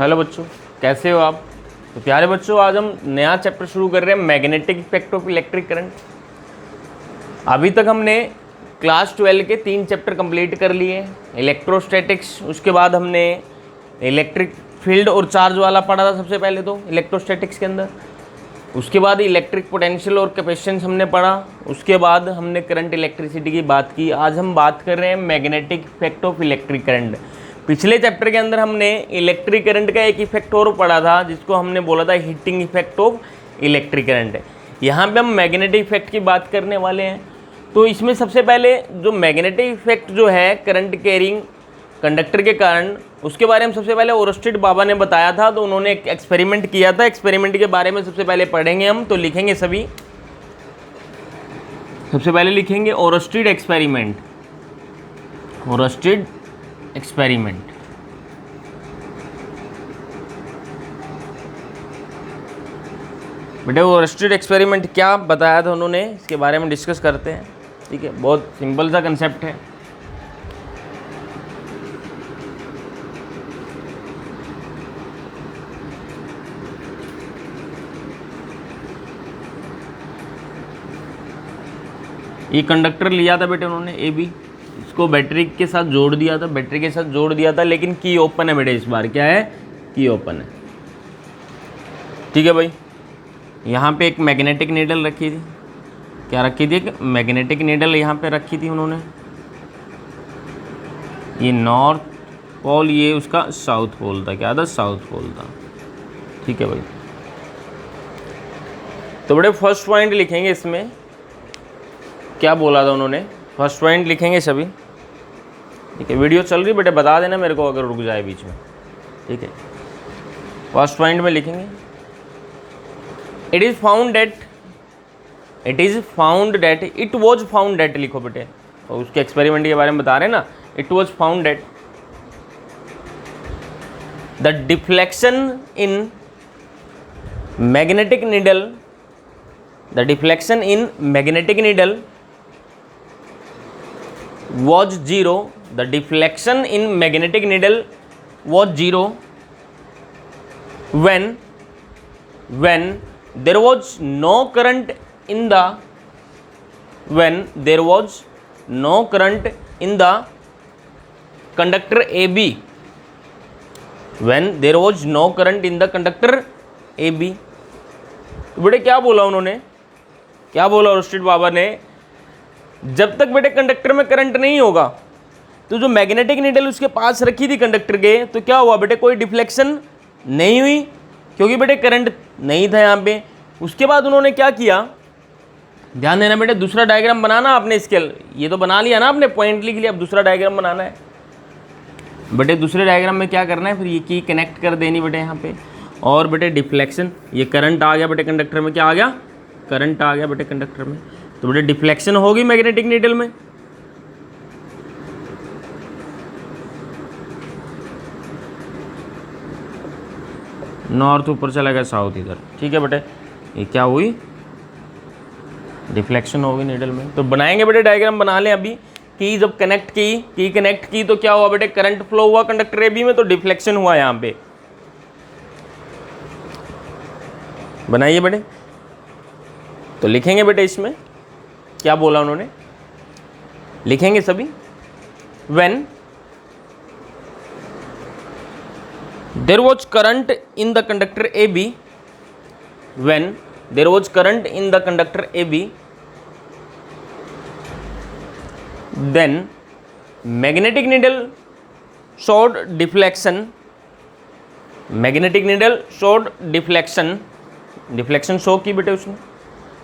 Hello बच्चों, कैसे हो आप। तो प्यारे बच्चों, आज हम नया चैप्टर शुरू कर रहे हैं, magnetic effect of electric current. अभी तक हमने क्लास 12 के 3 चैप्टर कंप्लीट कर लिए। इलेक्ट्रोस्टैटिक्स, उसके बाद हमने इलेक्ट्रिक फील्ड और चार्ज वाला पढ़ा था सबसे पहले तो इलेक्ट्रोस्टैटिक्स के अंदर। उसके बाद इलेक्ट्रिक पोटेंशियल और कैपेसिटेंस हमने पढ़ा। उसके बाद हमने करंट इलेक्ट्रिसिटी की बात की। आज हम बात कर रहे हैं magnetic effect of electric current. पिछले चैप्टर के अंदर हमने इलेक्ट्रिक करंट का एक इफेक्ट और पढ़ा था, जिसको हमने बोला था heating effect of electric current. यहाँ पे हम मैग्नेटिक इफेक्ट की बात करने वाले हैं। तो इसमें सबसे पहले जो मैग्नेटिक इफेक्ट जो है करंट कैरिंग कंडक्टर के कारण, उसके बारे में सबसे पहले ओरस्टेड बाबा ने बताया था। तो उन्होंने एक एक्सपेरिमेंट किया था। एक्सपेरिमेंट के बारे में सबसे पहले पढ़ेंगे हम। तो लिखेंगे सभी, सबसे पहले लिखेंगे ओरस्टेड एक्सपेरिमेंट। Oersted experiment. बेटे ओरस्टेड एक्सपेरिमेंट क्या बताया था उन्होंने, इसके बारे में डिस्कस करते हैं। ठीक है, बहुत सिंपल सा कंसेप्ट है। ये कंडक्टर लिया था बेटे उन्होंने ए बी, इसको बैटरी के साथ जोड़ दिया था, बैटरी के साथ जोड़ दिया था, लेकिन की ओपन है बेटे। इस बार क्या है, की ओपन है। ठीक है भाई, यहाँ पे एक मैग्नेटिक नीडल रखी थी। क्या रखी थी, एक मैग्नेटिक नीडल यहाँ पे रखी थी उन्होंने। ये नॉर्थ पोल, ये उसका साउथ पोल था। क्या था, साउथ पोल था। ठीक है भाई, तो बेटे फर्स्ट पॉइंट लिखेंगे इसमें, क्या बोला था उन्होंने। फर्स्ट पॉइंट लिखेंगे सभी। ठीक है, वीडियो चल रही बेटे, बता देना मेरे को अगर रुक जाए बीच में। ठीक है, फर्स्ट पॉइंट में लिखेंगे it is found that, it was found that लिखो बेटे। और उसके एक्सपेरिमेंट के बारे में बता रहे हैं ना। It was found that the deflection in magnetic needle, the deflection in magnetic needle was zero. The deflection in magnetic needle was zero when there was no current in the conductor AB. When there was no current in the conductor AB. तो बेटे क्या बोला उन्होंने, क्या बोला Oersted बाबा ने, जब तक बेटे कंडक्टर में करंट नहीं होगा तो जो मैग्नेटिक नीडल उसके पास रखी थी कंडक्टर के, तो क्या हुआ बेटे, कोई डिफ्लेक्शन नहीं हुई, क्योंकि बेटे करंट नहीं था यहाँ पे। उसके बाद उन्होंने क्या किया, ध्यान देना बेटे, दूसरा डायग्राम बनाना आपने। स्केल ये तो बना लिया ना आपने, पॉइंट लिख लिया, अब दूसरा डायग्राम बनाना है बेटे। दूसरे डायग्राम में क्या करना है, फिर ये की कनेक्ट कर देनी बेटे यहाँ पे। और बेटे डिफ्लेक्शन, ये करंट आ गया बेटे कंडक्टर में, क्या आ गया, करंट आ गया बेटे कंडक्टर में। तो बेटे डिफ्लेक्शन होगी मैग्नेटिक नीडल में। नॉर्थ ऊपर चला गया, साउथ इधर। ठीक है बेटे, ये क्या हुई, डिफ्लेक्शन होगी नीडल में। तो बनाएंगे बेटे, डायग्राम बना लें अभी। की जब कनेक्ट की तो क्या हुआ बेटे, करंट फ्लो हुआ कंडक्टर ए बी में, तो डिफ्लेक्शन हुआ यहाँ पे। बनाइए बेटे। तो लिखेंगे बेटे इसमें क्या बोला उन्होंने, लिखेंगे सभी। when there was current in the conductor AB, when there was current in the conductor AB, then magnetic needle showed deflection. magnetic needle showed deflection, deflection show की बेटे उसने।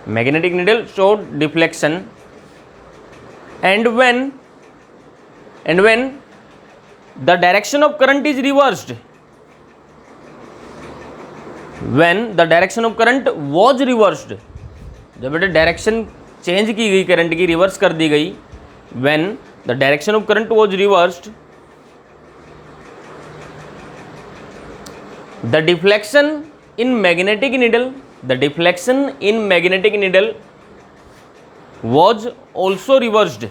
Magnetic needle showed deflection and when the direction of current is reversed, when the direction of current was reversed, जब बेटे direction change की गई current की, reverse कर दी गई, when the direction of current was reversed, the deflection in magnetic needle, the deflection in magnetic needle was also reversed.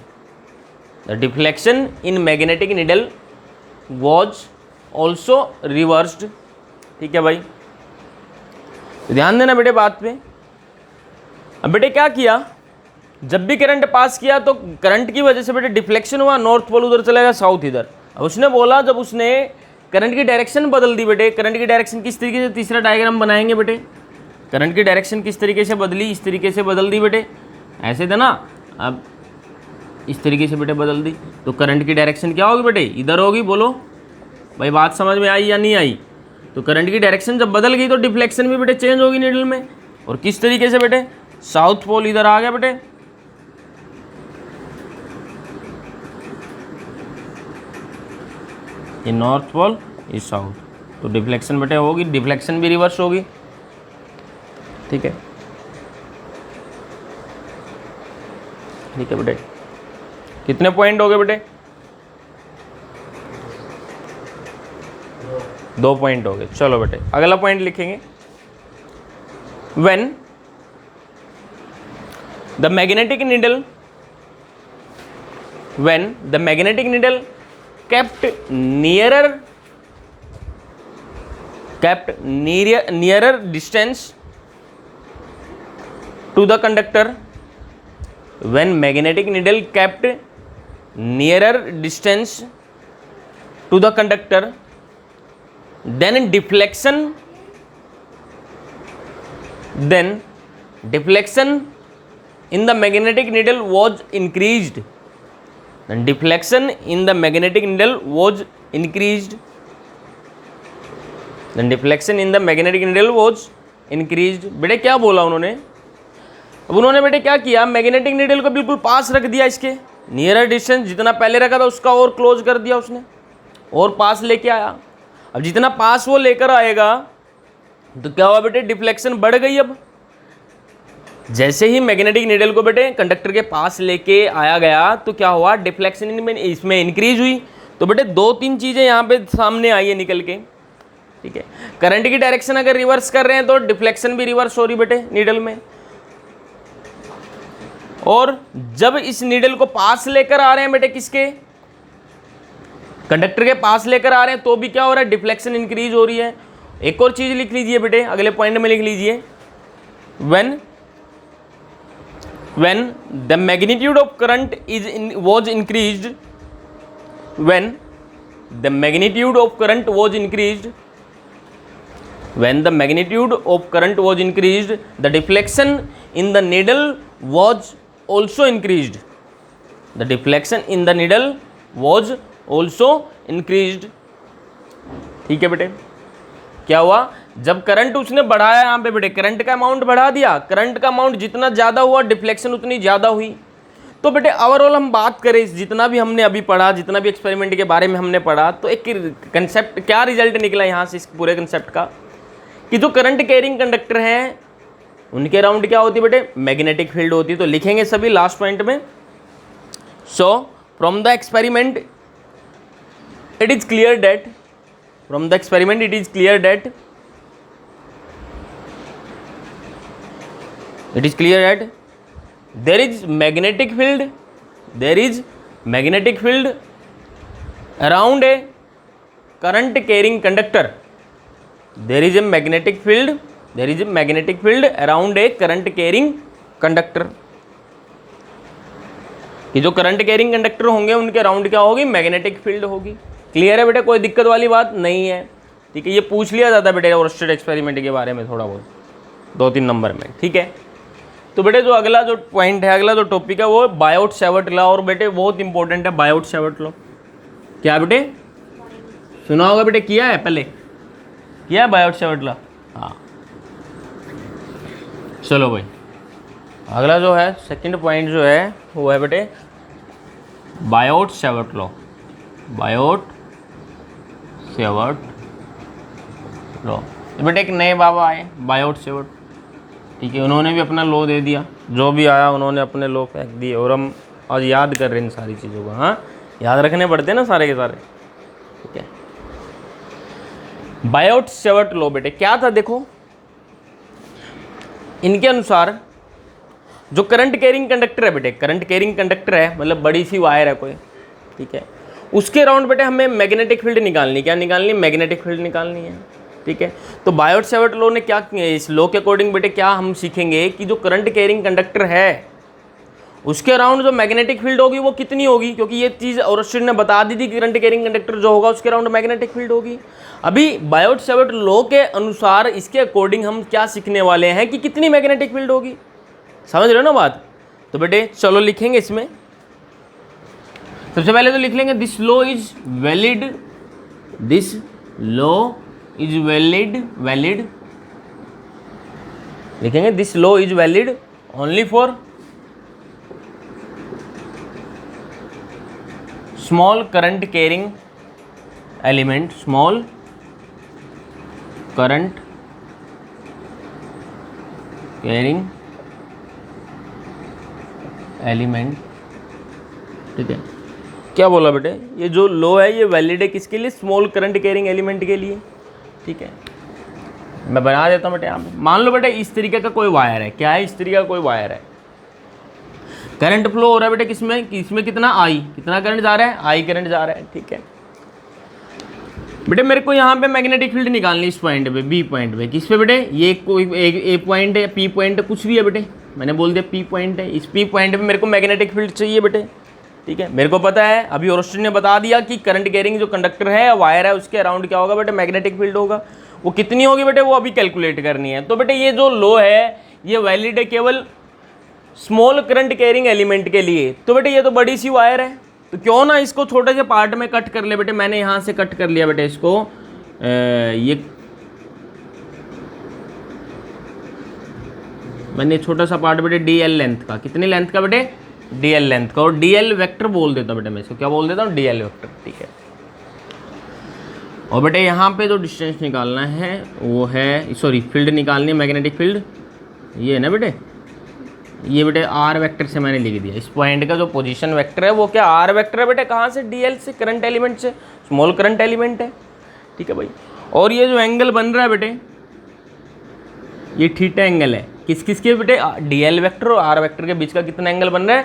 The deflection in magnetic needle was also reversed ठीक है भाई, तो ध्यान देना बेटे बात पे। अब बेटे क्या किया, जब भी करंट पास किया तो करंट की वजह से बेटे डिफ्लेक्शन हुआ, नॉर्थ पोल उधर चला गया, साउथ इधर। अब उसने बोला जब उसने करंट की डायरेक्शन बदल दी बेटे, करंट की डायरेक्शन किस तरीके से, तीसरा डायग्राम बनाएंगे बेटे। करंट की डायरेक्शन किस तरीके से बदली, इस तरीके से बदल दी बेटे, ऐसे थे ना, अब इस तरीके से बेटे बदल दी, तो करंट की डायरेक्शन क्या होगी बेटे, इधर होगी। बोलो भाई बात समझ में आई या नहीं आई। तो करंट की डायरेक्शन जब बदल गई तो डिफ्लेक्शन भी बेटे चेंज होगी नीडल में। और किस तरीके से बेटे, साउथ पोल इधर आ गया बेटे, ये नॉर्थ पोल, ये साउथ, तो डिफ्लेक्शन बेटे होगी, डिफ्लेक्शन भी रिवर्स होगी। ठीक है, ठीक है बेटे, कितने पॉइंट हो गए बेटे, 2 पॉइंट हो गए। चलो बेटे अगला पॉइंट लिखेंगे, when the magnetic needle, when the magnetic needle kept nearer distance to the conductor, when magnetic needle kept nearer distance to the conductor, then deflection in the magnetic needle was increased. Then deflection in the magnetic needle was increased. Then deflection in the magnetic needle was increased. बेटे क्या बोला उन्होंने, अब उन्होंने बेटे क्या किया, magnetic needle को बिल्कुल पास रख दिया, इसके नियरर डिस्टेंस जितना पहले रखा था उसका और क्लोज कर दिया उसने, और पास लेके आया। अब जितना पास वो लेकर आएगा तो क्या हुआ बेटे, डिफ्लेक्शन बढ़ गई। अब जैसे ही मैग्नेटिक नीडल को बेटे कंडक्टर के पास लेके आया गया तो क्या हुआ, डिफ्लेक्शन इसमें इंक्रीज हुई। तो बेटे 2-3 चीज़ें यहाँ पे सामने आई है निकल के। ठीक है, करंट की डायरेक्शन अगर रिवर्स कर रहे हैं तो डिफ्लेक्शन भी रिवर्स हो रही बेटे नीडल में, और जब इस नीडल को पास लेकर आ रहे हैं बेटे, किसके, कंडक्टर के पास लेकर आ रहे हैं, तो भी क्या हो रहा है, डिफ्लेक्शन इंक्रीज हो रही है। एक और चीज़ लिख लीजिए बेटे, अगले पॉइंट में लिख लीजिए, when the magnitude of current was increased, when the magnitude of current was increased, when the magnitude of current was increased, the deflection in the needle was also increased. The deflection in the needle was also increased. ठीक है बेटे, क्या हुआ, जब current उसने बढ़ाया यहाँ पे बेटे, करंट का अमाउंट बढ़ा दिया, करंट का अमाउंट जितना ज़्यादा हुआ डिफ्लेक्शन उतनी ज़्यादा हुई। तो बेटे ओवरऑल हम बात करें, जितना भी हमने अभी पढ़ा, जितना भी एक्सपेरिमेंट के बारे में हमने पढ़ा, तो एक कंसेप्ट क्या रिजल्ट निकला यहाँ से इस पूरे कंसेप्ट का, कि जो करंट कैरिंग कंडक्टर हैं उनके अराउंड क्या होती है बेटे, मैग्नेटिक फील्ड होती है। तो लिखेंगे सभी लास्ट पॉइंट में, so from the experiment it is clear that, from the experiment it is clear that there is magnetic field around a current carrying conductor. There is a magnetic field around a current carrying conductor. कि जो current carrying conductor होंगे उनके around क्या होगी, magnetic field होगी। Clear है बेटे, कोई दिक्कत वाली बात नहीं है। ठीक है, ये पूछ लिया जाता है बेटे ओरस्टेड एक्सपेरिमेंट के बारे में थोड़ा बहुत 2-3 नंबर में। ठीक है, तो बेटे जो अगला जो पॉइंट है, अगला जो टॉपिक है वो बायोट सेवर्ट लॉ, और बेटे बहुत इंपॉर्टेंट है बायोट सेवर्ट लॉ। क्या बेटे सुना होगा बेटे, किया है पहले, किया है बायोट सेवर्ट लॉ? हाँ, चलो भाई अगला जो है सेकंड पॉइंट जो है वो है बेटे Biot Savart law. Biot Savart law, बेटे एक नए बाबा आए बायोट सेवर्ट। ठीक है, उन्होंने भी अपना लॉ दे दिया, जो भी आया उन्होंने अपने लॉ फेंक दिए, और हम आज याद कर रहे हैं इन सारी चीज़ों को। हाँ, याद रखने पड़ते हैं ना सारे के सारे। ठीक है, बायोट सेवर्ट लॉ बेटे क्या था, देखो इनके अनुसार जो करंट कैरिंग कंडक्टर है बेटे, करंट कैरिंग कंडक्टर है मतलब बड़ी सी वायर है कोई, ठीक है, उसके अराउंड बेटे हमें मैग्नेटिक फील्ड निकालनी, क्या निकालनी, मैग्नेटिक फील्ड निकालनी है। ठीक है। तो बायोट सेवर्ट लॉ ने क्या किया, इस लॉ के अकॉर्डिंग बेटे क्या हम सीखेंगे कि जो करंट कैरिंग कंडक्टर है उसके अराउंड जो मैग्नेटिक फील्ड होगी वो कितनी होगी, क्योंकि ये चीज़ ओरस्टेड ने बता दी थी कि करंट कैरिंग कंडक्टर जो होगा उसके अराउंड मैग्नेटिक फील्ड होगी। अभी बायोट सेवर्ट लॉ के अनुसार इसके अकॉर्डिंग हम क्या सीखने वाले हैं कि कितनी मैग्नेटिक फील्ड होगी, समझ रहे हो ना बात। तो बेटे चलो लिखेंगे इसमें, सबसे पहले तो लिख लेंगे this law is valid, this law is valid लिखेंगे, this law is valid only for small current carrying element, small current carrying element. ठीक है, क्या बोला बेटे, ये जो लो है ये वैलिड है किसके लिए, स्मॉल करंट कैरिंग एलिमेंट के लिए। ठीक है, मैं बना देता हूँ बेटे यहाँ पे। मान लो बेटे इस तरीके का कोई वायर है, क्या है, इस तरीके का कोई वायर है, करंट फ्लो हो रहा है बेटे किसमें, इसमें कितना आई, कितना करंट जा रहा है, आई करंट जा रहा है। ठीक है बेटे, मेरे को यहाँ पे मैग्नेटिक फील्ड निकालनी इस पॉइंट पे, बी पॉइंट पे, किस पे बेटे, ये कोई ए पॉइंट है, पी पॉइंट है, कुछ भी है बेटे, मैंने बोल दिया पी पॉइंट है, इस पी पॉइंट पे मेरे को मैग्नेटिक फील्ड चाहिए बेटे। ठीक है, मेरे को पता है, अभी ओरस्टेड ने बता दिया कि करंट कैरिंग जो कंडक्टर है, वायर है, उसके अराउंड क्या होगा बेटे, मैग्नेटिक फील्ड होगा। वो कितनी होगी बेटे, वो अभी कैलकुलेट करनी है। तो बेटे ये जो लो है ये वैलिड है केवल स्मॉल करंट कैरिंग एलिमेंट के लिए। तो बेटे ये तो बड़ी सी वायर है, तो क्यों ना इसको छोटे से पार्ट में कट कर ले बेटे। मैंने यहाँ से कट कर लिया बेटे इसको, ये मैंने छोटा सा पार्ट बेटे डी एल लेंथ का, कितनी लेंथ का बेटे, डी एल लेंथ का, और डी एल वेक्टर बोल देता हूँ बेटे, मैं इसको क्या बोल देता हूँ, डी एल वेक्टर। ठीक है, और बेटे यहाँ पे जो डिस्टेंस निकालना है वो है, सॉरी फील्ड निकालनी है, मैग्नेटिक फील्ड, ये है ना बेटे, ये बेटे आर वेक्टर से मैंने लिख दिया। इस पॉइंट का जो पोजीशन वेक्टर है वो क्या आर वेक्टर है बेटे, कहाँ से, डीएल से, करंट एलिमेंट से, स्मॉल करंट एलिमेंट है। ठीक है भाई, और ये जो एंगल बन रहा है बेटे, ये थीटा एंगल है, किस किस के बेटे, डीएल वेक्टर और आर वेक्टर के बीच का कितना एंगल बन रहा है,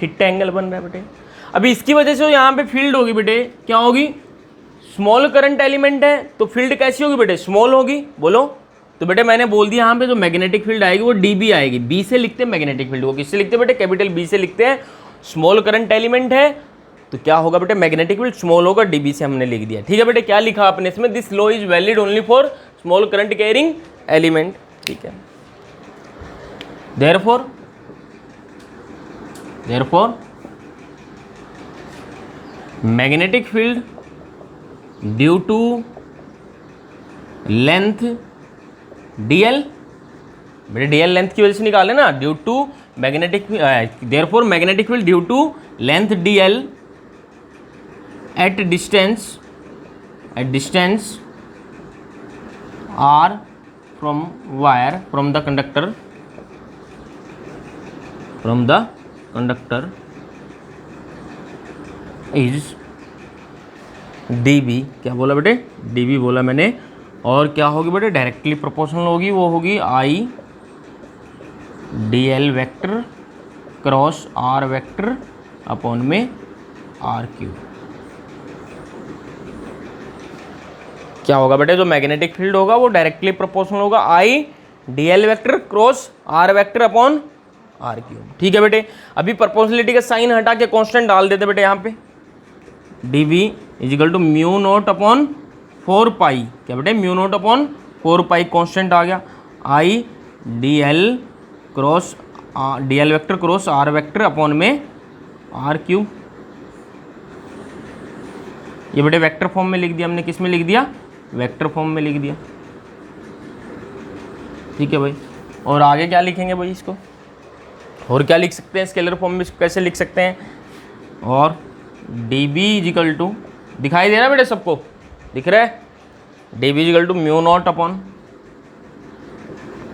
थीटा एंगल बन रहा है बेटे। अभी इसकी वजह से यहाँ पे फील्ड होगी बेटे, क्या होगी, स्मॉल करंट एलिमेंट है तो फील्ड कैसी होगी बेटे, स्मॉल होगी, बोलो। तो बेटे मैंने बोल दिया यहाँ पे जो मैग्नेटिक फील्ड आएगी वो डीबी आएगी, बी से लिखते हैं मैग्नेटिक फील्ड को, किससे लिखते हैं बेटे, कैपिटल बी से लिखते हैं। स्मॉल करंट एलिमेंट है तो क्या होगा बेटे, मैग्नेटिक फील्ड स्मॉल होगा, डीबी से हमने लिख दिया। ठीक है बेटे, क्या लिखा आपने इसमें, this law is valid only for small current carrying element. ठीक है, therefore magnetic field due to length dl, बेटे dl लेंथ की वजह से निकाले ना, due to magnetic, therefore magnetic field due to length dl at distance r from wire, from the conductor is dB, क्या बोला बेटे, dB बोला मैंने, और क्या होगी बेटे, डायरेक्टली प्रोपोर्शनल होगी, वो होगी I D L vector cross are vector upon में आर क्यूब। क्या होगा बेटे, जो मैग्नेटिक फील्ड होगा वो डायरेक्टली प्रोपोर्शनल होगा I D L vector cross are vector upon R cube. ठीक है बेटे, अभी प्रोपोर्शनलिटी का साइन हटा के कांस्टेंट डाल देते बेटे यहाँ पे, d B is equal to mu naught upon 4 pi, क्या बेटे, mu naught upon 4 pi constant आ गया, I D l cross d L vector cross are vector upon में आर क्यूब। ये बेटे वेक्टर फॉर्म में लिख दिया हमने, किस में लिख दिया, वेक्टर फॉर्म में लिख दिया। ठीक है भाई, और आगे क्या लिखेंगे भाई इसको, और क्या लिख सकते हैं, स्केलर फॉर्म में कैसे लिख सकते हैं, और डी बी इजिकल टू, दिखाई दे रहा है बेटे सबको, दिख रहा है, D B is equal to mu naught upon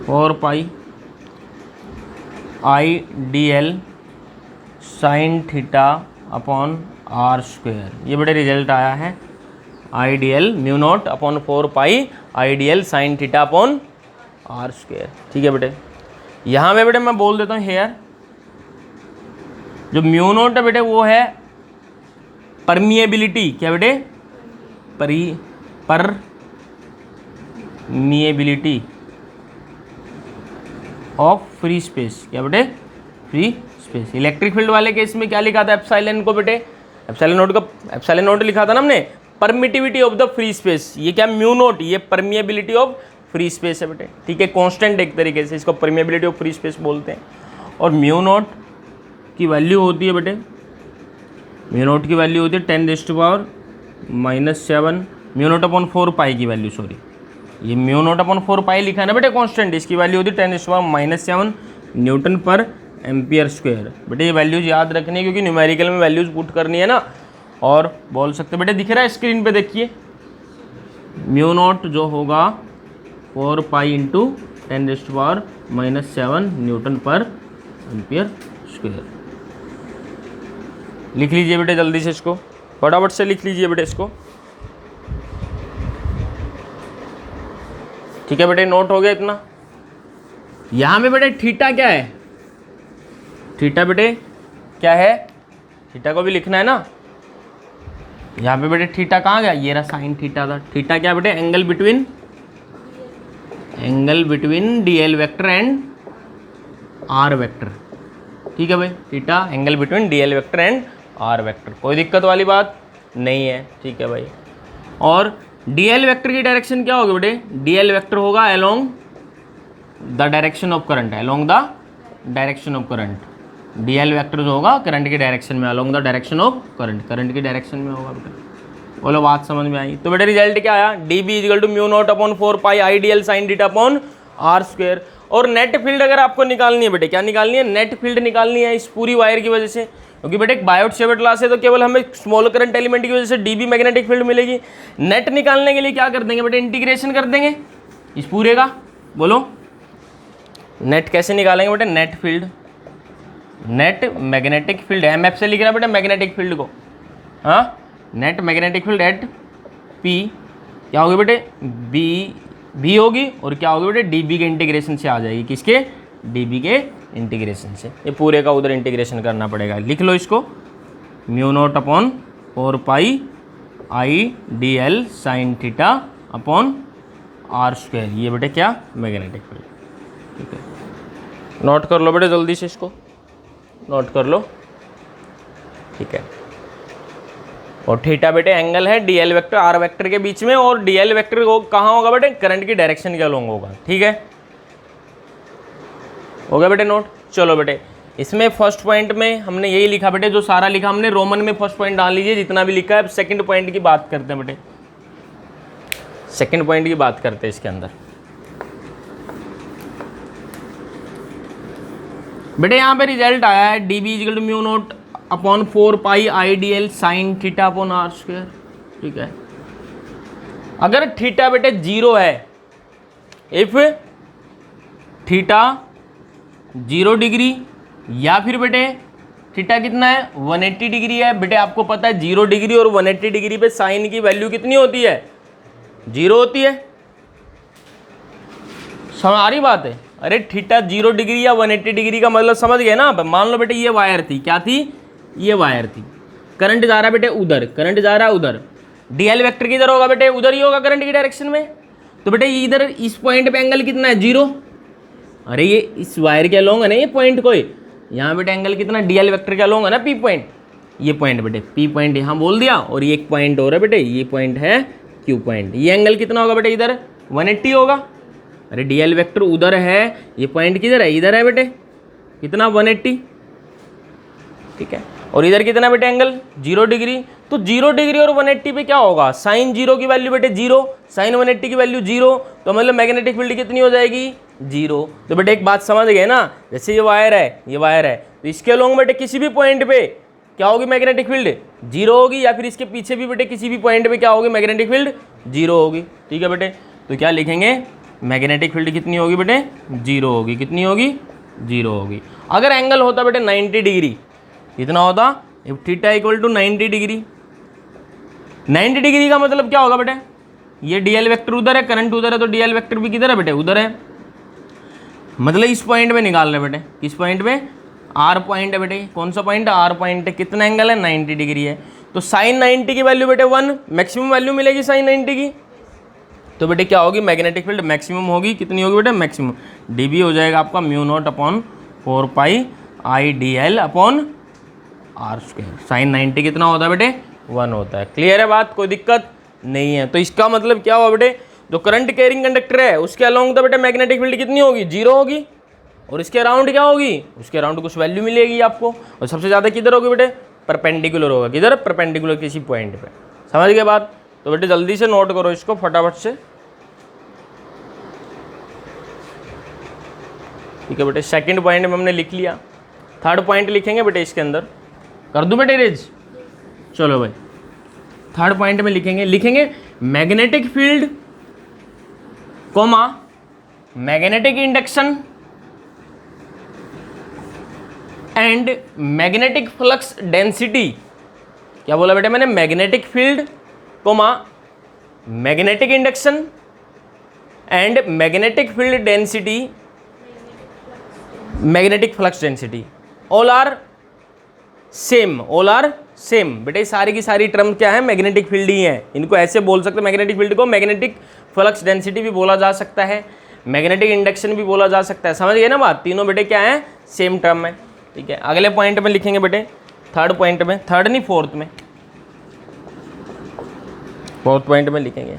4 pi I D L sine theta upon R square. ये बड़े रिजल्ट आया है, I D L mu naught upon 4 pi I D L sine theta upon R square. ठीक है बेटे, यहाँ पे बेटे मैं बोल देता हूँ हेयर, जो म्यू नॉट है बेटे वो है परमिएबिलिटी, क्या बेटे, परमिएबिलिटी ऑफ फ्री स्पेस, क्या बेटे, फ्री स्पेस। इलेक्ट्रिक फील्ड वाले केस में क्या लिखा था एप्सिलॉन को बेटे, एप्सिलॉन नोट लिखा था ना हमने, permittivity of the free space. ये क्या म्यू नोट, ये परमिएबिलिटी ऑफ फ्री स्पेस है बेटे, ठीक है, कांस्टेंट एक तरीके से इसको परमिएबिलिटी ऑफ फ्री स्पेस बोलते हैं। और म्यू नोट की वैल्यू होती है बेटे, म्यू नोट की वैल्यू होती है 10⁻⁻⁷ म्यू नोट अपॉन 4 पाई की वैल्यू, सॉरी ये म्यू नोट अपॉन 4 पाई लिखा है ना बेटे कांस्टेंट, इसकी वैल्यू होती है 10⁻⁻⁷ न्यूटन पर एम्पियर स्क्वायर। बेटे ये वैल्यूज याद रखनी है क्योंकि न्यूमेरिकल में वैल्यूज पुट करनी है ना। और बोल सकते बेटे, दिख रहा है स्क्रीन पे देखिए, म्यू नोट जो होगा 4 पाई इंटू 10⁻⁻⁷ न्यूटन पर एम्पियर स्क्वायर। लिख लीजिए बेटे जल्दी से, इसको फटाफट से लिख लीजिए बेटे इसको, ठीक है बेटे, नोट हो गया इतना। यहाँ पे बेटे थीटा क्या है, थीटा बेटे क्या है, थीटा को भी लिखना है ना। यहाँ पे बेटे थीटा कहाँ गया, ये रहा साइन थीटा था। थीटा क्या बेटे, angle between D L vector and R vector, ठीक है भाई, theta angle between D L vector and R vector, कोई दिक्कत वाली बात नहीं है, ठीक है भाई। और डी एल वेक्टर की डायरेक्शन क्या होगी बेटे, डी एल वेक्टर होगा along the direction of current, along the direction of current. D L vector जो होगा करंट की डायरेक्शन में, along the direction of current, current की डायरेक्शन में होगा बेटा। बोलो बात समझ में आई। तो बेटे रिजल्ट क्या आया, D B is equal to mu naught upon 4 pi I D L sine theta upon R square. और नेट फील्ड अगर आपको निकालनी है बेटे, क्या निकालनी है, नेट फील्ड निकालनी है इस पूरी वायर की वजह से, क्योंकि बेटे एक बायोट शेवेट क्लास है तो केवल हमें स्मॉल करंट एलिमेंट की वजह से डीबी मैग्नेटिक फील्ड मिलेगी। नेट निकालने के लिए क्या कर देंगे बेटे, इंटीग्रेशन कर देंगे इस पूरे का। बोलो नेट कैसे निकालेंगे बेटे, net field, net magnetic field, MF से लिख रहा है बेटे मैग्नेटिक फील्ड को, हाँ, net magnetic field at P क्या होगी बेटे, बी होगी, और क्या होगी बेटे, डीबी के इंटीग्रेशन से आ जाएगी, किसके, डीबी के इंटीग्रेशन से। ये पूरे का उधर इंटीग्रेशन करना पड़ेगा, लिख लो इसको, mu naught upon 4 pi I D L sine theta upon R square, ये बेटे क्या, मैग्नेटिक फील्ड, ठीक है। नोट कर लो बेटे जल्दी से, इसको नोट कर लो, ठीक है। और थीटा बेटे एंगल है D L vector R vector के बीच में, और डी एल वेक्टर कहाँ होगा बेटे, करंट की डायरेक्शन के अलोंग होगा, ठीक है, हो गया बेटे नोट। चलो बेटे इसमें फर्स्ट पॉइंट में हमने यही लिखा बेटे, जो सारा लिखा हमने रोमन में फर्स्ट पॉइंट डाल लीजिए जितना भी लिखा है। अब सेकंड पॉइंट की बात करते हैं बेटे, सेकंड पॉइंट की बात करते हैं इसके अंदर। बेटे यहाँ पे रिजल्ट आया है D B is equal to mu naught upon 4 pi I D L sine theta upon R square, ठीक है। अगर थीटा बेटे 0 है, इफ थीटा 0 डिग्री, या फिर बेटे थीटा कितना है 180 डिग्री है। बेटे आपको पता है 0 डिग्री और 180 डिग्री पे साइन की वैल्यू कितनी होती है, 0 होती है, समझ आ रही बात है। अरे थीटा 0 डिग्री या 180 डिग्री का मतलब समझ गए ना आप। मान लो बेटे ये वायर थी, क्या थी, ये वायर थी, करंट जा रहा है बेटे उधर, करंट जा रहा है उधर, डीएल वेक्टर किधर होगा बेटे, उधर ही होगा करंट की डायरेक्शन में। तो बेटे इधर इस पॉइंट पे एंगल कितना है, 0। अरे ये इस वायर के अलोंग है ना ये पॉइंट, कोई यहाँ बेटे एंगल कितना, डीएल वेक्टर के अलोंग है ना पी पॉइंट, ये पॉइंट बेटे पी पॉइंट यहाँ बोल दिया, और ये एक पॉइंट और है बेटे, ये पॉइंट है क्यू पॉइंट। ये एंगल कितना होगा बेटे, इधर 180 होगा। अरे डीएल वेक्टर उधर है, ये पॉइंट किधर है, इधर है बेटे, कितना 180, ठीक है। और इधर कितना बेटे एंगल 0 डिग्री। तो 0 डिग्री और 180 पे क्या होगा, साइन 0 की वैल्यू बेटे 0, साइन 180 की वैल्यू 0, तो मतलब मैग्नेटिक फील्ड कितनी हो जाएगी, 0। तो बेटे एक बात समझ गए ना, जैसे ये वायर है, ये वायर है, तो इसके अलोंग बेटे किसी भी पॉइंट पे क्या होगी मैग्नेटिक फील्ड, 0 होगी, या फिर इसके पीछे भी बेटे किसी भी पॉइंट पे क्या होगी मैग्नेटिक फील्ड 0 होगी, ठीक है बेटे। तो क्या लिखेंगे, मैग्नेटिक फील्ड कितनी होगी बेटे, 0 होगी, कितनी होगी, 0 होगी। अगर एंगल होता बेटे 90 डिग्री, कितना होता, if theta equal to 90 degree, 90 degree का मतलब क्या होगा बेटे, ये डीएल वेक्टर उधर है, करंट उधर है, तो डीएल वेक्टर भी किधर है बेटे, उधर है। मतलब इस पॉइंट पे निकाल रहे बेटे, किस पॉइंट पे, आर पॉइंट है बेटे, कौन सा पॉइंट है, आर पॉइंट है, कितना एंगल है 90 डिग्री है। तो साइन 90 की वैल्यू बेटे 1 मैक्सिमम वैल्यू मिलेगी साइन 90 की, तो बेटे क्या होगी, मैग्नेटिक फील्ड मैक्सिमम होगी, कितनी होगी बेटे, मैक्सिमम। डीबी हो जाएगा आपका mu naught upon 4 pi I D L upon R square. Sine 90 कितना होता है बेटे, 1 होता है। क्लियर है बात, कोई दिक्कत नहीं है। तो इसका मतलब क्या हुआ बेटे, जो करंट कैरिंग कंडक्टर है उसके अलोंग तो बेटे मैग्नेटिक फील्ड कितनी होगी, 0 होगी, और इसके अराउंड क्या होगी, उसके अराउंड कुछ वैल्यू मिलेगी आपको। और सबसे ज़्यादा किधर होगी बेटे, परपेंडिकुलर होगा, किधर, परपेंडिकुलर किसी पॉइंट पे। समझ गए बात। तो बेटे जल्दी से नोट करो इसको फटाफट से। ठीक है बेटे, सेकंड पॉइंट में हमने लिख लिया, थर्ड पॉइंट लिखेंगे बेटे इसके अंदर। कर दूं बेटे रेज, चलो भाई थर्ड पॉइंट में लिखेंगे magnetic field comma magnetic induction and magnetic flux density. क्या बोला बेटे मैंने, magnetic field comma magnetic induction and magnetic field density, magnetic flux density, all are same, all are same. बेटे सारी की सारी टर्म क्या है, मैग्नेटिक फील्ड ही है। इनको ऐसे बोल सकते हैं, मैग्नेटिक फील्ड को मैग्नेटिक फ्लक्स डेंसिटी भी बोला जा सकता है, मैग्नेटिक इंडक्शन भी बोला जा सकता है। समझ गए ना बात, तीनों बेटे क्या है, सेम टर्म है। ठीक है, अगले पॉइंट में लिखेंगे बेटे, थर्ड पॉइंट में, थर्ड नहीं फोर्थ में, फोर्थ पॉइंट में लिखेंगे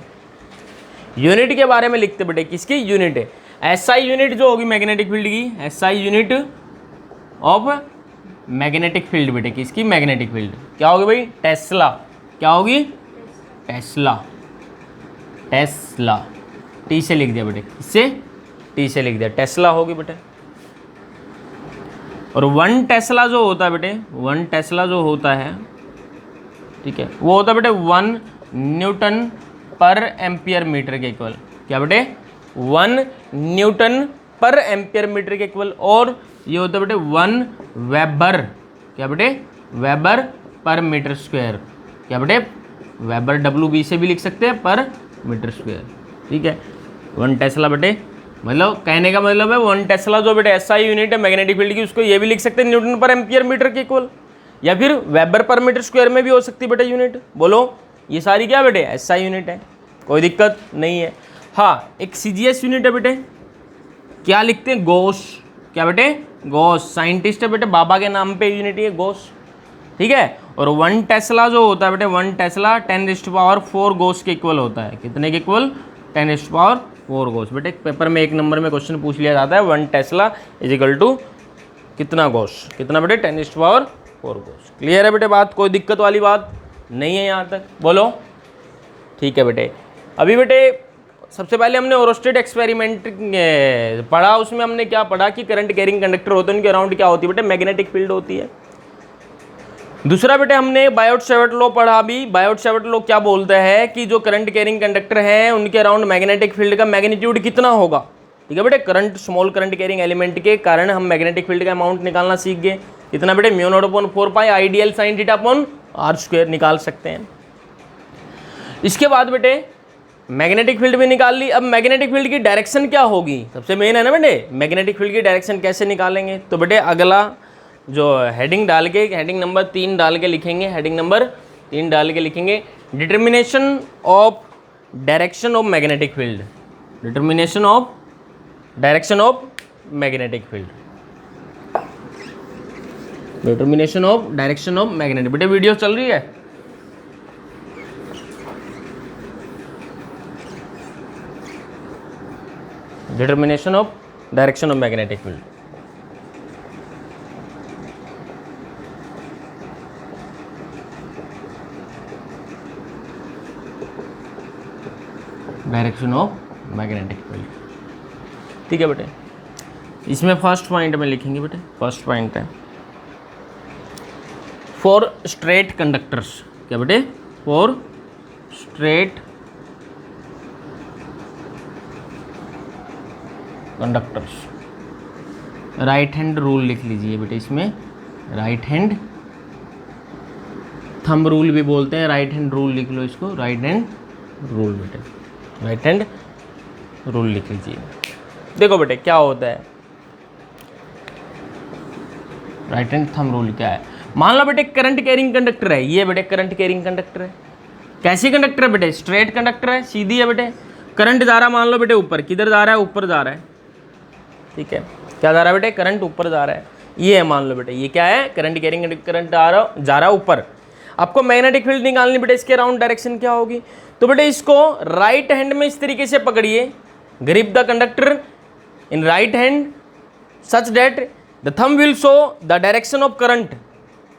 यूनिट के बारे में लिखते बेटे, किसकी यूनिट है, एसआई यूनिट जो होगी मैग्नेटिक फील्ड की, SI unit of magnetic field बेटे, किसकी, मैग्नेटिक फील्ड क्या होगी भाई, टेस्ला। क्या होगी, टेस्ला, टेस्ला, टी से लिख दिया बेटे, किससे, टी से लिख दिया, टेस्ला होगी बेटे। और 1 टेस्ला जो होता है बेटे, 1 टेस्ला जो होता है, ठीक है, वो होता है बेटे 1 न्यूटन पर एम्पियर मीटर के इक्वल। क्या बेटे, 1 न्यूटन पर एम्पियर मीटर के इक्वल। और ये होता है बेटे 1 वेबर, क्या बेटे, वेबर पर मीटर स्क्वायर। क्या बेटे, वेबर WB से भी लिख सकते हैं, पर मीटर स्क्वायर। ठीक है, 1 टेस्ला बेटे, मतलब कहने का मतलब है 1 टेस्ला जो बेटे एसआई यूनिट है मैग्नेटिक फील्ड की, उसको ये भी लिख सकते हैं न्यूटन पर एम्पियर मीटर के इक्वल, या फिर वेबर पर मीटर स्क्वायर में भी हो सकती है बेटे यूनिट। बोलो, ये सारी क्या बेटे, एसआई यूनिट है, कोई दिक्कत नहीं है। हाँ, एक सीजीएस यूनिट है बेटे, क्या लिखते हैं, गॉस। क्या बेटे, गॉस, साइंटिस्ट है बेटे, बाबा के नाम पे यूनिट है गॉस। ठीक है, और 1 टेस्ला जो होता है बेटे, 1 टेस्ला 10⁴ गॉस के इक्वल होता है। कितने के इक्वल, 10⁴ गॉस। बेटे पेपर में 1 नंबर में क्वेश्चन पूछ लिया जाता है, 1 टेस्ला इज इक्वल टू कितना गॉस, कितना बेटे, 10⁴ गॉस। क्लियर है बेटे बात, कोई दिक्कत वाली बात नहीं है यहाँ तक, बोलो। ठीक है बेटे, अभी बेटे सबसे पहले हमने ओरोस्टेट एक्सपेरिमेंट पढ़ा, उसमें हमने क्या पढ़ा कि करंट कैरिंग कंडक्टर होते हैं, उनके अराउंड क्या होती है बेटे, मैग्नेटिक फील्ड होती है। दूसरा बेटे हमने बायोट-सैवर्ट लॉ पढ़ा भी। बायोट-सैवर्ट लॉ क्या बोलता है कि जो करंट कैरिंग कंडक्टर हैं उनके अराउंड मैग्नेटिक फील्ड का मैग्नीट्यूड कितना होगा। ठीक है बेटे, current, small current carrying element के कारण हम मैग्नेटिक फील्ड का अमाउंट निकालना सीख गए। कितना बेटे, mu naught upon 4 pi IDL sine theta upon R square निकाल सकते हैं। इसके बाद बेटे मैग्नेटिक फील्ड भी निकाल ली। अब मैग्नेटिक फील्ड की डायरेक्शन क्या होगी, सबसे मेन है ना बेटे, मैग्नेटिक फील्ड की डायरेक्शन कैसे निकालेंगे। तो बेटे अगला जो हेडिंग डाल के, हेडिंग नंबर 3 डाल के लिखेंगे, हेडिंग नंबर 3 डाल के लिखेंगे determination of direction of magnetic field, determination of direction of magnetic field, determination of direction of magnetic. बेटे वीडियो चल रही है, determination of direction of magnetic field. Direction of magnetic field. ठीक है बेटे, इसमें फर्स्ट पॉइंट में लिखेंगे बेटे, फर्स्ट पॉइंट है फॉर स्ट्रेट कंडक्टर्स। क्या बेटे, for straight conductors, right hand rule लिख लीजिए बेटे, इसमें राइट हैंड थंब रूल भी बोलते हैं, राइट हैंड रूल लिख लो इसको, राइट हैंड रूल बेटे, राइट हैंड रूल लिख लीजिए। देखो बेटे क्या होता है, राइट हैंड थंब रूल क्या है। मान लो बेटे करंट कैरिंग कंडक्टर है, ये बेटे करंट कैरिंग कंडक्टर है। कैसी कंडक्टर है बेटे, स्ट्रेट कंडक्टर है, सीधी है बेटे। करंट जा रहा है मान लो बेटे ऊपर, किधर जा रहा है, ऊपर जा रहा है, ठीक है, क्या जा रहा है बेटे, करंट ऊपर जा रहा है, ये है मान लो बेटे, ये क्या है, करंट कैरिंग करंट जा रहा है ऊपर। आपको मैग्नेटिक फील्ड निकालनी बेटे, इसके अराउंड डायरेक्शन क्या होगी, तो बेटे इसको राइट हैंड में इस तरीके से पकड़िए, grip the conductor in right hand such that the thumb will show the direction of current.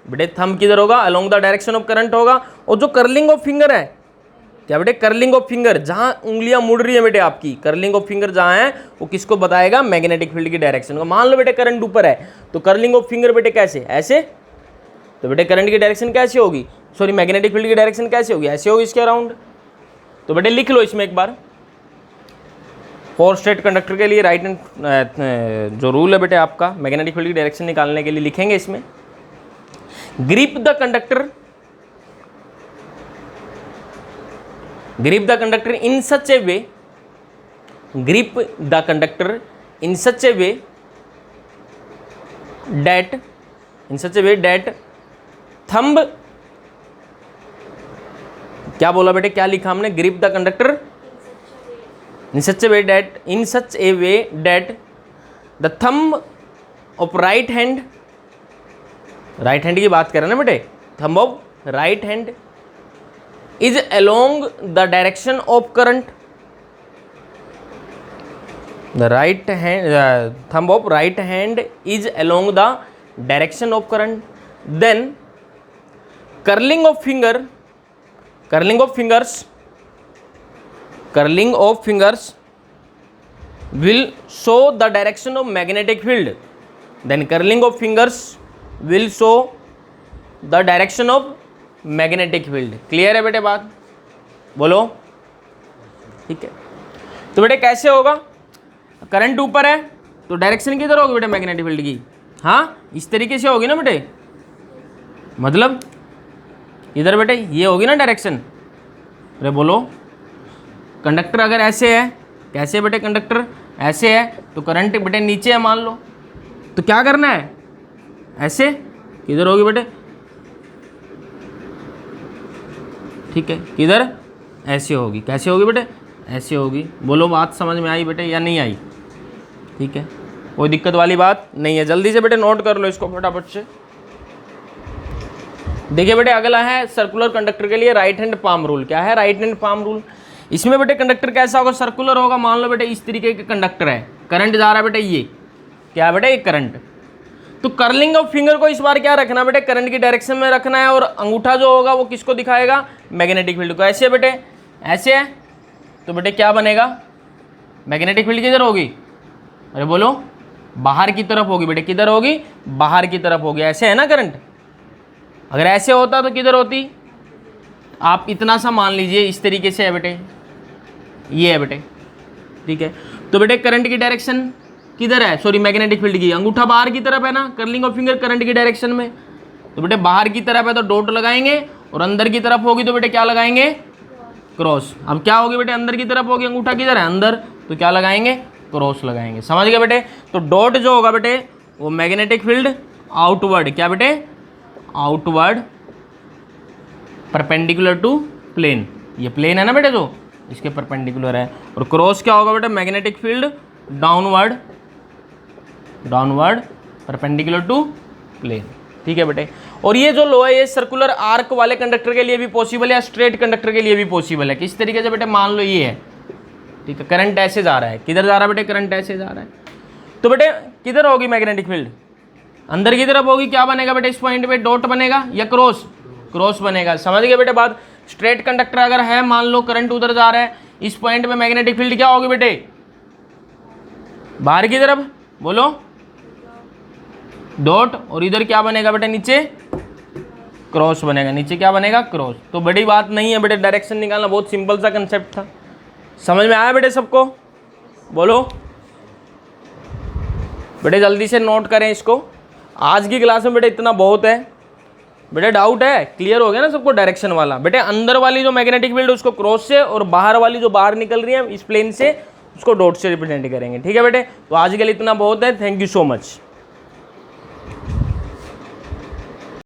बेटे थंब किधर होगा, along the direction of current होगा, और जो कर्लिंग ऑफ फिंगर है, क्या बेटे, कर्लिंग ऑफ फिंगर, जहां उंगलियां मुड़ रही है बेटे आपकी, कर्लिंग ऑफ फिंगर जहां है वो किसको बताएगा, मैग्नेटिक फील्ड की डायरेक्शन को। मान लो बेटे करंट ऊपर है, तो कर्लिंग ऑफ फिंगर बेटे कैसे, ऐसे, तो बेटे करंट की डायरेक्शन कैसे होगी, सॉरी मैग्नेटिक फील्ड की डायरेक्शन कैसे होगी, ऐसे होगी इसके अराउंड। तो बेटे लिख लो इसमें एक बार, 4 स्टेट कंडक्टर के लिए राइट हैंड जो रूल है बेटे आपका मैग्नेटिक फील्ड की डायरेक्शन निकालने के लिए, लिखेंगे इसमें, grip the conductor in such a way, grip the conductor in such a way that thumb, क्या बोला बेटे, क्या लिखा हमने, grip the conductor in such a way that the thumb of right hand की बात कर रहे हैं ना बेटे, thumb of right hand is along the direction of current, the thumb of right hand is along the direction of current, then curling of fingers will show the direction of magnetic field, then curling of fingers will show the direction of magnetic field. Clear है बेटे बात, बोलो, ठीक है। तो बेटे कैसे होगा, करंट ऊपर है तो डायरेक्शन किधर होगी बेटे मैग्नेटिक फील्ड की, हाँ इस तरीके से होगी ना बेटे, मतलब इधर बेटे ये होगी ना डायरेक्शन। अरे बोलो, कंडक्टर अगर ऐसे है, कैसे बेटे, कंडक्टर ऐसे है तो करंट बेटे नीचे है मान लो, तो क्या करना है, ऐसे, किधर होगी बेटे, ठीक है, किधर, ऐसे होगी, कैसे होगी बेटे, ऐसे होगी। बोलो बात समझ में आई बेटे या नहीं आई, ठीक है, कोई दिक्कत वाली बात नहीं है। जल्दी से बेटे नोट कर लो इसको फटाफट से। देखिए बेटे अगला है सर्कुलर कंडक्टर के लिए राइट हैंड पाम रूल। क्या है राइट हैंड पाम रूल, इसमें बेटे कंडक्टर कैसा होगा, सर्कुलर होगा। मान लो बेटे इस तरीके के कंडक्टर है, करंट जा रहा है बेटे, ये क्या है बेटे, ये करंट। तो कर्लिंग ऑफ फिंगर को इस बार क्या रखना बेटे, करंट की डायरेक्शन में रखना है, और अंगूठा जो होगा वो किसको दिखाएगा, मैग्नेटिक फील्ड को। ऐसे बेटे, ऐसे है तो बेटे क्या बनेगा, मैग्नेटिक फील्ड किधर होगी, अरे बोलो, बाहर की तरफ होगी बेटे, किधर होगी, बाहर की तरफ होगी। ऐसे है ना करंट, अगर ऐसे होता तो किधर होती, आप इतना सा मान लीजिए, इस तरीके से है बेटे, ये है बेटे, ठीक है। तो बेटे करंट की डायरेक्शन किधर है, सॉरी मैग्नेटिक फील्ड की, अंगूठा बाहर की तरफ है ना, कर्लिंग ऑफ फिंगर करंट की डायरेक्शन में। तो बेटे बाहर की तरफ है तो डॉट लगाएंगे, और अंदर की तरफ होगी तो बेटे क्या लगाएंगे, क्रॉस। अब क्या होगी बेटे, अंदर की तरफ होगी, अंगूठा किधर है, अंदर, तो क्या लगाएंगे, क्रॉस लगाएंगे। समझ गए बेटे। तो डॉट जो होगा बेटे वो मैग्नेटिक फील्ड आउटवर्ड, क्या बेटे, आउटवर्ड परपेंडिकुलर टू प्लेन, ये प्लेन है ना बेटे जो इसके परपेंडिकुलर है। और क्रॉस क्या होगा बेटे, magnetic field downward perpendicular to plane, ठीक है बेटे। और ये जो लो है ये सर्कुलर आर्क वाले कंडक्टर के लिए भी पॉसिबल है, स्ट्रेट कंडक्टर के लिए भी पॉसिबल है। किस तरीके से बेटे, मान लो ये है, ठीक है, करंट ऐसे जा रहा है, किधर जा रहा है बेटे, करंट ऐसे जा रहा है, तो बेटे किधर होगी मैग्नेटिक फील्ड, अंदर की तरफ होगी। क्या बनेगा बेटे, इस पॉइंट पे डॉट बनेगा या क्रॉस, क्रॉस बनेगा। समझ गए बेटे बात। स्ट्रेट कंडक्टर अगर है, मान लो करंट उधर जा रहा है, इस पॉइंट पे मैग्नेटिक फील्ड क्या होगी बेटे, बाहर की तरफ, बोलो, डॉट, और इधर क्या बनेगा बेटे, नीचे क्रॉस बनेगा, नीचे क्या बनेगा, क्रॉस। तो बड़ी बात नहीं है बेटे, डायरेक्शन निकालना बहुत सिंपल सा कंसेप्ट था। समझ में आया बेटे सबको, बोलो बेटे, जल्दी से नोट करें इसको। आज की क्लास में बेटे इतना बहुत है बेटे। डाउट है, क्लियर हो गया ना सबको डायरेक्शन वाला। बेटे अंदर वाली जो मैग्नेटिक फील्ड उसको क्रॉस से, और बाहर वाली जो बाहर निकल रही है इस प्लेन से, उसको डॉट से रिप्रेजेंट करेंगे, ठीक है बेटे। तो आज के लिए इतना बहुत है, थैंक यू सो मच।